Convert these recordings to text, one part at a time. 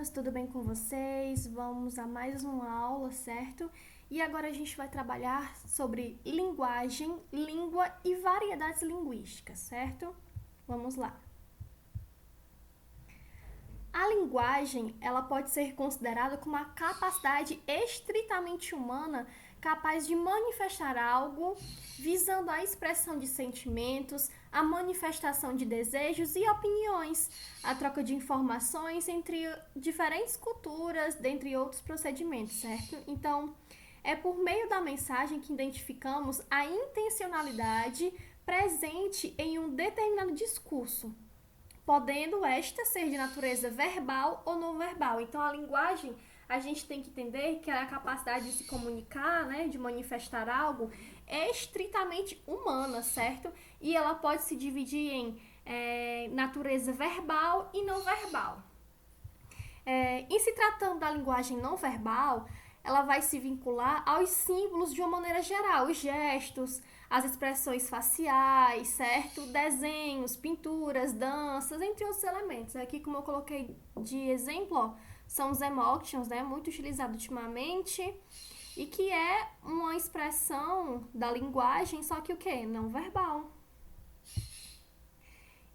meninas, tudo bem com vocês? Vamos a mais uma aula, certo? E agora a gente vai trabalhar sobre linguagem, língua e variedades linguísticas, certo? Vamos lá. A linguagem, ela pode ser considerada como uma capacidade estritamente humana capaz de manifestar algo, visando a expressão de sentimentos, a manifestação de desejos e opiniões, a troca de informações entre diferentes culturas, dentre outros procedimentos, certo? Então, é por meio da mensagem que identificamos a intencionalidade presente em um determinado discurso, podendo esta ser de natureza verbal ou não verbal. Então, a linguagem, a gente tem que entender que é a capacidade de se comunicar, né, de manifestar algo, é estritamente humana, certo? E ela pode se dividir em natureza verbal e não verbal. Em se tratando da linguagem não verbal, ela vai se vincular aos símbolos de uma maneira geral, os gestos, as expressões faciais, certo? Desenhos, pinturas, danças, entre outros elementos. Aqui, como eu coloquei de exemplo, ó, são os emotions, né? Muito utilizado ultimamente e que é uma expressão da linguagem, só que o quê? Não verbal.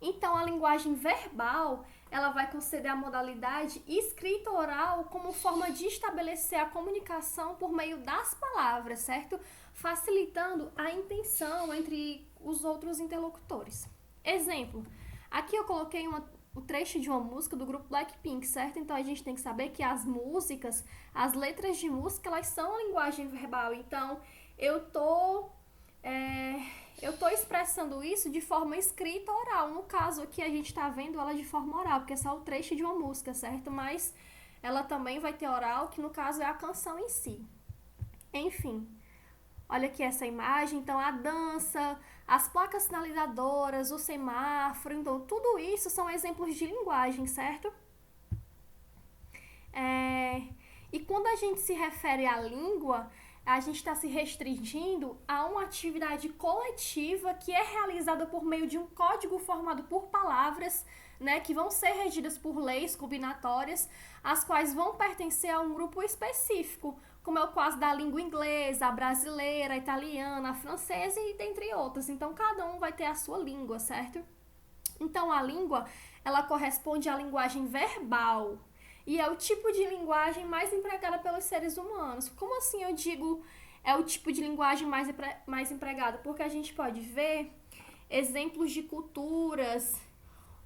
Então, a linguagem verbal, ela vai conceder a modalidade escrita oral como forma de estabelecer a comunicação por meio das palavras, certo? Facilitando a intenção entre os outros interlocutores. Exemplo, aqui eu coloquei o trecho de uma música do grupo Blackpink, certo? Então, a gente tem que saber que as músicas, as letras de música, elas são a linguagem verbal. Então, eu tô expressando isso de forma escrita oral. No caso aqui, a gente está vendo ela de forma oral, porque é só o trecho de uma música, certo? Mas ela também vai ter oral, que no caso é a canção em si. Enfim, olha aqui essa imagem. Então, a dança, as placas sinalizadoras, o semáforo, então, tudo isso são exemplos de linguagem, certo? E quando a gente se refere à língua, a gente está se restringindo a uma atividade coletiva que é realizada por meio de um código formado por palavras, né, que vão ser regidas por leis combinatórias, as quais vão pertencer a um grupo específico, como é o caso da língua inglesa, a brasileira, a italiana, a francesa e dentre outras. Então, cada um vai ter a sua língua, certo? Então, a língua, ela corresponde à linguagem verbal, e é o tipo de linguagem mais empregada pelos seres humanos. Como assim eu digo é o tipo de linguagem mais empregada? Porque a gente pode ver exemplos de culturas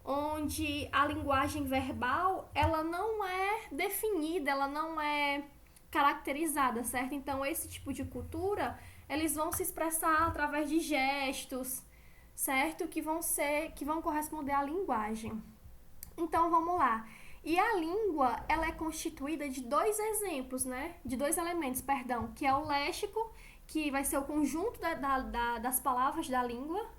onde a linguagem verbal, ela não é definida, ela não é caracterizada, certo? Então, esse tipo de cultura, eles vão se expressar através de gestos, certo? Que vão corresponder à linguagem. Então, vamos lá. E a língua, ela é constituída de dois exemplos, né? De dois elementos, perdão, que é o léxico, que vai ser o conjunto das palavras da língua,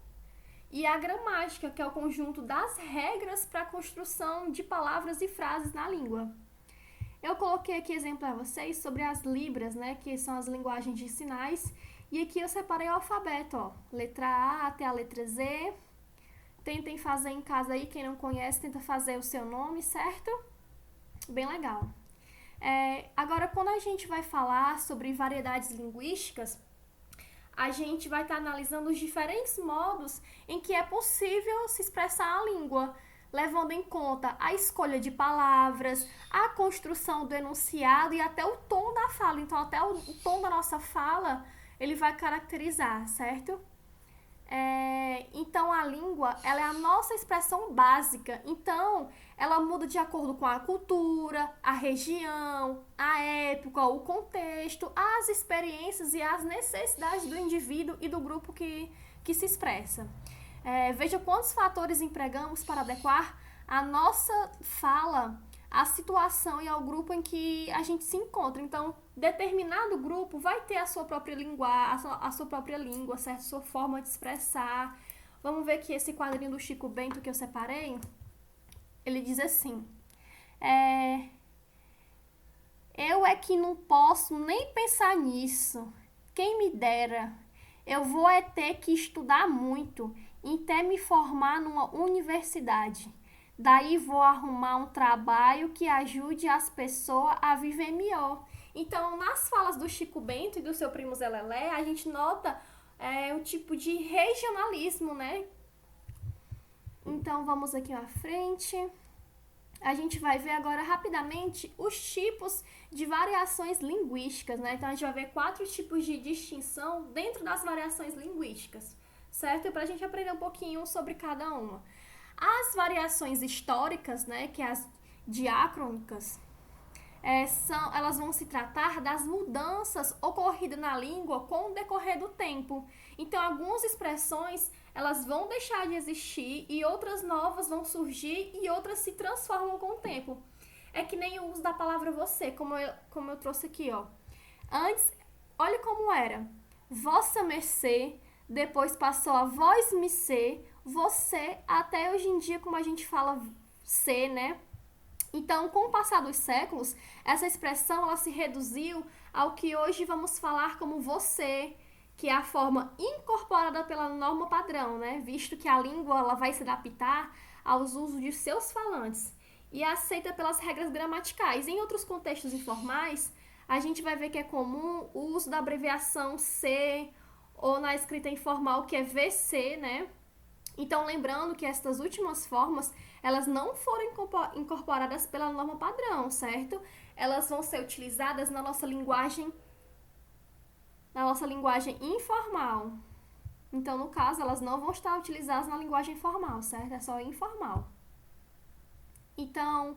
e a gramática, que é o conjunto das regras para a construção de palavras e frases na língua. Eu coloquei aqui exemplo para vocês sobre as libras, né? Que são as linguagens de sinais. E aqui eu separei o alfabeto, ó. Letra A até a letra Z. Tentem fazer em casa aí, quem não conhece, tenta fazer o seu nome, certo? Bem legal. Agora, quando a gente vai falar sobre variedades linguísticas, a gente vai estar analisando os diferentes modos em que é possível se expressar a língua, levando em conta a escolha de palavras, a construção do enunciado e até o tom da fala. Então, até o tom da nossa fala, ele vai caracterizar, certo? Então, a língua, ela é a nossa expressão básica. Então, ela muda de acordo com a cultura, a região, a época, o contexto, as experiências e as necessidades do indivíduo e do grupo que se expressa. Veja quantos fatores empregamos para adequar a nossa fala à situação e ao grupo em que a gente se encontra. Então, determinado grupo vai ter a sua própria a sua própria língua, certo? Sua forma de expressar. Vamos ver aqui esse quadrinho do Chico Bento que eu separei. Ele diz assim: eu é que não posso nem pensar nisso. Quem me dera. Eu vou ter que estudar muito e até me formar numa universidade. Daí vou arrumar um trabalho que ajude as pessoas a viver melhor. Então, nas falas do Chico Bento e do seu primo Zé Lelé, a gente nota o tipo de regionalismo, né? Então, vamos aqui à frente. A gente vai ver agora rapidamente os tipos de variações linguísticas, né? Então, a gente vai ver 4 tipos de distinção dentro das variações linguísticas, certo? E para a gente aprender um pouquinho sobre cada uma. As variações históricas, né, que é as diacrônicas, elas vão se tratar das mudanças ocorridas na língua com o decorrer do tempo. Então, algumas expressões elas vão deixar de existir e outras novas vão surgir e outras se transformam com o tempo. É que nem o uso da palavra você, como eu trouxe aqui, ó. Antes, olha como era. Vossa mercê, depois passou a vós me ser, você, até hoje em dia, como a gente fala ser, né? Então, com o passar dos séculos, essa expressão ela se reduziu ao que hoje vamos falar como você, que é a forma incorporada pela norma padrão, né? Visto que a língua ela vai se adaptar aos usos de seus falantes e aceita pelas regras gramaticais. Em outros contextos informais, a gente vai ver que é comum o uso da abreviação C ou na escrita informal que é VC, né? Então, lembrando que essas últimas formas, elas não foram incorporadas pela norma padrão, certo? Elas vão ser utilizadas na nossa linguagem informal. Então, no caso, elas não vão estar utilizadas na linguagem formal, certo? É só informal. Então,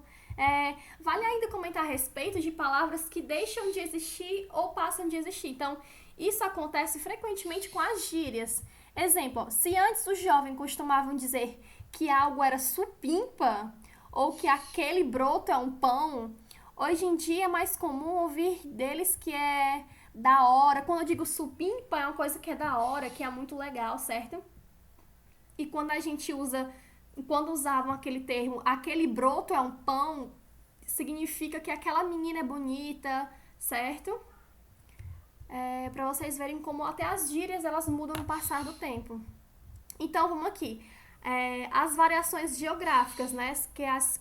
vale ainda comentar a respeito de palavras que deixam de existir ou passam de existir. Então, isso acontece frequentemente com as gírias. Exemplo, se antes os jovens costumavam dizer que algo era supimpa ou que aquele broto é um pão, hoje em dia é mais comum ouvir deles que é da hora. Quando eu digo supimpa, é uma coisa que é da hora, que é muito legal, certo? E quando a gente quando usavam aquele termo, aquele broto é um pão, significa que aquela menina é bonita, certo? Para vocês verem como até as gírias elas mudam no passar do tempo. Então, vamos aqui. As variações geográficas, né?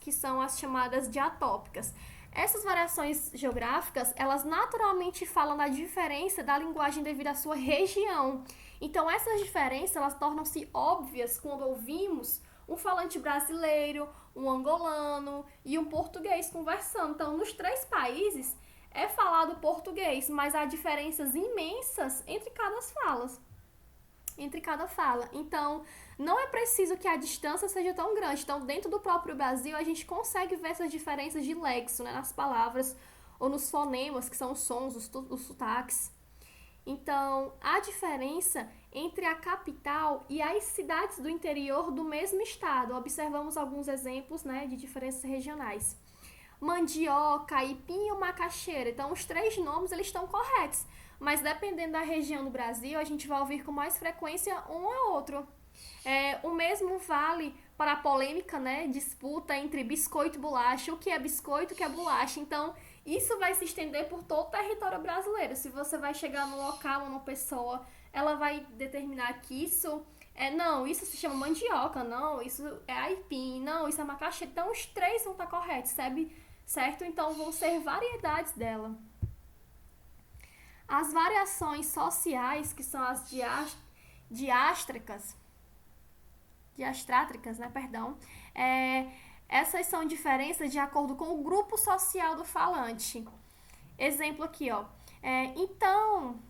Que são as chamadas diatópicas. Essas variações geográficas, elas naturalmente falam da diferença da linguagem devido à sua região. Então, essas diferenças, elas tornam-se óbvias quando ouvimos um falante brasileiro, um angolano e um português conversando. Então, nos 3 países é falado português, mas há diferenças imensas entre cada fala. Então, não é preciso que a distância seja tão grande. Então, dentro do próprio Brasil, a gente consegue ver essas diferenças de lexo, né, nas palavras ou nos fonemas, que são os sons, os sotaques. Então, há diferença entre a capital e as cidades do interior do mesmo estado. Observamos alguns exemplos, né, de diferenças regionais. Mandioca, aipim ou macaxeira. Então, os 3 nomes eles estão corretos, mas dependendo da região do Brasil, a gente vai ouvir com mais frequência um ou outro. O mesmo vale para a polêmica, né, disputa entre biscoito e bolacha. O que é biscoito, o que é bolacha. Então, isso vai se estender por todo o território brasileiro. Se você vai chegar no local, uma pessoa, ela vai determinar que isso não, isso se chama mandioca, não, isso é aipim, não, isso é macaxeira. Então, os 3 vão estar corretos, certo? Então, vão ser variedades dela. As variações sociais, que são as diastrátricas, né, perdão, essas são diferenças de acordo com o grupo social do falante. Exemplo aqui, ó. Então,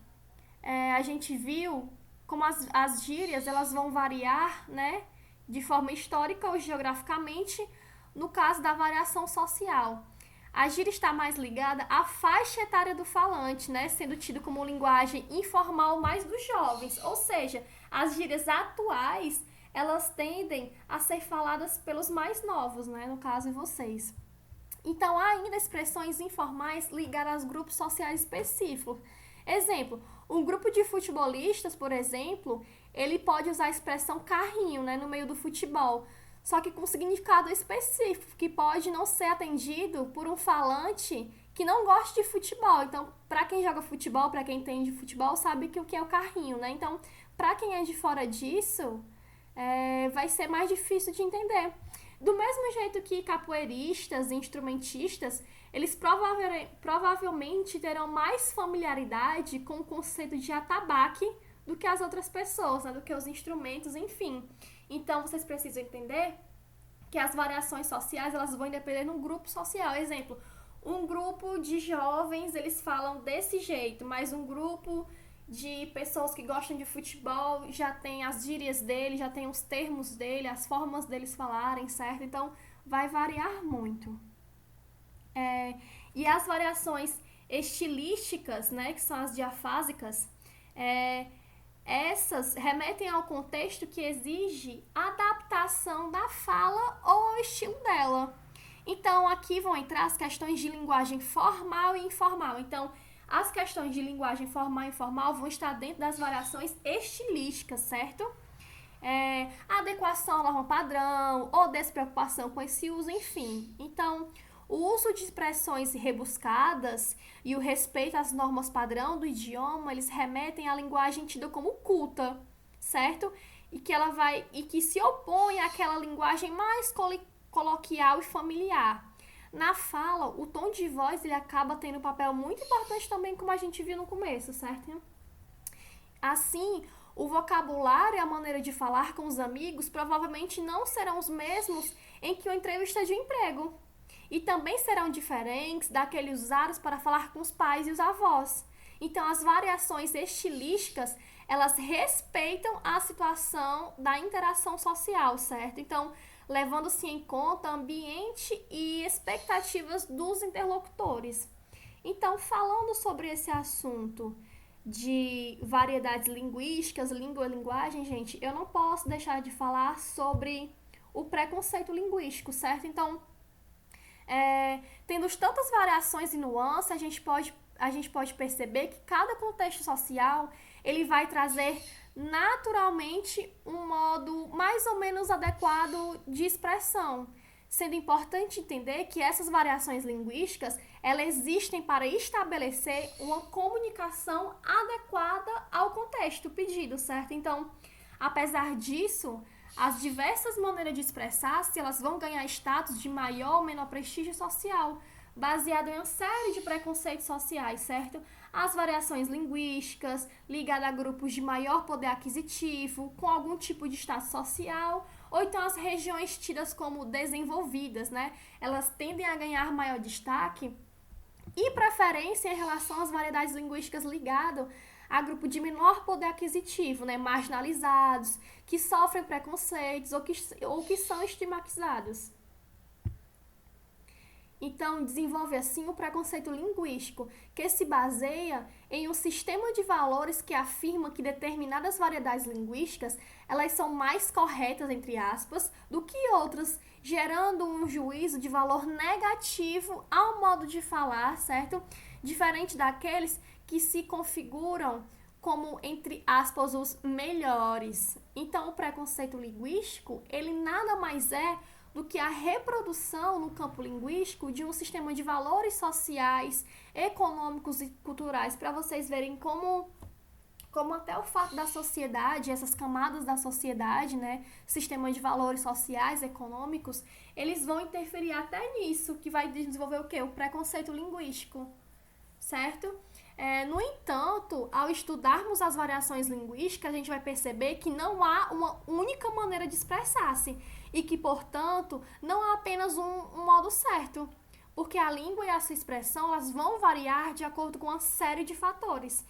a gente viu como as gírias elas vão variar, né, de forma histórica ou geograficamente, no caso da variação social. A gíria está mais ligada à faixa etária do falante, né, sendo tido como linguagem informal mais dos jovens. Ou seja, as gírias atuais, elas tendem a ser faladas pelos mais novos, né, no caso vocês. Então, há ainda expressões informais ligadas a grupos sociais específicos. Exemplo, um grupo de futebolistas, por exemplo, ele pode usar a expressão carrinho, né, no meio do futebol, só que com significado específico, que pode não ser atendido por um falante que não gosta de futebol. Então, para quem joga futebol, para quem entende futebol, sabe que o que é o carrinho, né? Então, para quem é de fora disso, vai ser mais difícil de entender. Do mesmo jeito que capoeiristas e instrumentistas, eles provavelmente terão mais familiaridade com o conceito de atabaque do que as outras pessoas, né? Do que os instrumentos, enfim. Então, vocês precisam entender que as variações sociais, elas vão depender de um grupo social. Exemplo, um grupo de jovens, eles falam desse jeito, mas um grupo de pessoas que gostam de futebol já tem as gírias dele, já tem os termos dele, as formas deles falarem, certo? Então, vai variar muito. E as variações estilísticas, né, que são as diafásicas, essas remetem ao contexto que exige adaptação da fala ou ao estilo dela. Então, aqui vão entrar as questões de linguagem formal e informal. Então, as questões de linguagem formal e informal vão estar dentro das variações estilísticas, certo? Adequação à norma padrão ou despreocupação com esse uso, enfim. Então, o uso de expressões rebuscadas e o respeito às normas padrão do idioma, eles remetem à linguagem tida como culta, certo? E que se opõe àquela linguagem mais coloquial e familiar. Na fala, o tom de voz ele acaba tendo um papel muito importante também, como a gente viu no começo, certo? Assim, o vocabulário e a maneira de falar com os amigos provavelmente não serão os mesmos em que uma entrevista de emprego. E também serão diferentes daqueles usados para falar com os pais e os avós. Então, as variações estilísticas, elas respeitam a situação da interação social, certo? Então, levando-se em conta ambiente e expectativas dos interlocutores. Então, falando sobre esse assunto de variedades linguísticas, língua e linguagem, gente, eu não posso deixar de falar sobre o preconceito linguístico, certo? Então, tendo tantas variações e nuances, a gente pode perceber que cada contexto social ele vai trazer naturalmente um modo mais ou menos adequado de expressão, sendo importante entender que essas variações linguísticas elas existem para estabelecer uma comunicação adequada ao contexto pedido, certo? Então, apesar disso, as diversas maneiras de expressar-se, elas vão ganhar status de maior ou menor prestígio social, baseado em uma série de preconceitos sociais, certo? As variações linguísticas, ligadas a grupos de maior poder aquisitivo, com algum tipo de status social, ou então as regiões tidas como desenvolvidas, né? Elas tendem a ganhar maior destaque e preferência em relação às variedades linguísticas ligadas a grupo de menor poder aquisitivo, né, marginalizados, que sofrem preconceitos ou que são estigmatizados. Então, desenvolve assim o preconceito linguístico, que se baseia em um sistema de valores que afirma que determinadas variedades linguísticas, elas são mais corretas, entre aspas, do que outras, gerando um juízo de valor negativo ao modo de falar, certo? Diferente daqueles que se configuram como, entre aspas, os melhores. Então, o preconceito linguístico, ele nada mais é do que a reprodução no campo linguístico de um sistema de valores sociais, econômicos e culturais, para vocês verem como até o fato da sociedade, essas camadas da sociedade, né, sistema de valores sociais, econômicos, eles vão interferir até nisso, que vai desenvolver o quê? O preconceito linguístico, certo? No entanto, ao estudarmos as variações linguísticas, a gente vai perceber que não há uma única maneira de expressar-se e que, portanto, não há apenas um modo certo, porque a língua e a sua expressão elas vão variar de acordo com uma série de fatores.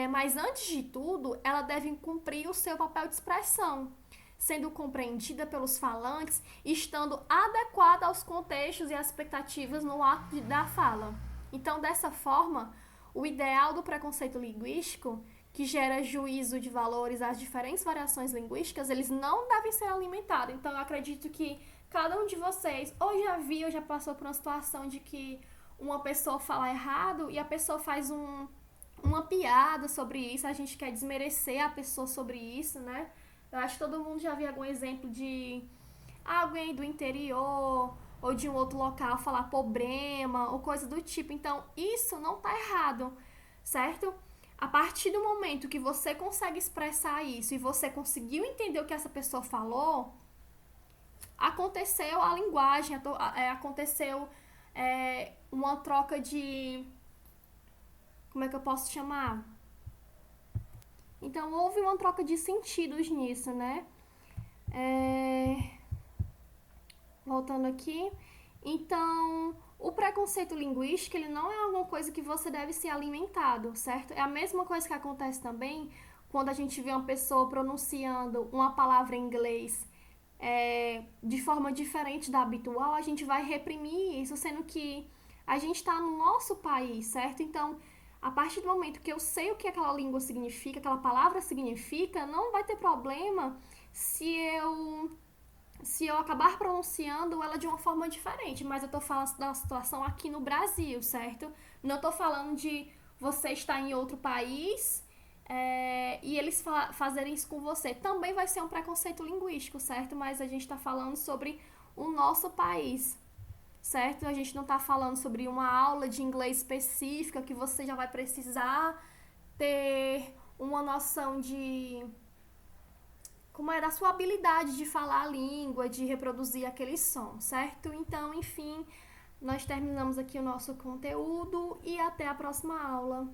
Mas, antes de tudo, ela deve cumprir o seu papel de expressão, sendo compreendida pelos falantes e estando adequada aos contextos e às expectativas no ato da fala. Então, dessa forma, o ideal do preconceito linguístico, que gera juízo de valores às diferentes variações linguísticas, eles não devem ser alimentados. Então, eu acredito que cada um de vocês ou já viu, ou já passou por uma situação de que uma pessoa fala errado e a pessoa faz uma piada sobre isso, a gente quer desmerecer a pessoa sobre isso, né? Eu acho que todo mundo já viu algum exemplo de alguém do interior ou de um outro local falar problema ou coisa do tipo. Então, isso não tá errado, certo? A partir do momento que você consegue expressar isso e você conseguiu entender o que essa pessoa falou, aconteceu a linguagem, aconteceu uma troca de... Como é que eu posso chamar? Então, houve uma troca de sentidos nisso, né? Voltando aqui. Então, o preconceito linguístico, ele não é alguma coisa que você deve ser alimentado, certo? É a mesma coisa que acontece também quando a gente vê uma pessoa pronunciando uma palavra em inglês de forma diferente da habitual, a gente vai reprimir isso, sendo que a gente está no nosso país, certo? Então, a partir do momento que eu sei o que aquela língua significa, aquela palavra significa, não vai ter problema se eu acabar pronunciando ela de uma forma diferente, mas eu tô falando da situação aqui no Brasil, certo? Não tô falando de você estar em outro país e eles fazerem isso com você. Também vai ser um preconceito linguístico, certo? Mas a gente tá falando sobre o nosso país, certo? A gente não tá falando sobre uma aula de inglês específica que você já vai precisar ter uma noção de como é da sua habilidade de falar a língua, de reproduzir aquele som, certo? Então, enfim, nós terminamos aqui o nosso conteúdo e até a próxima aula.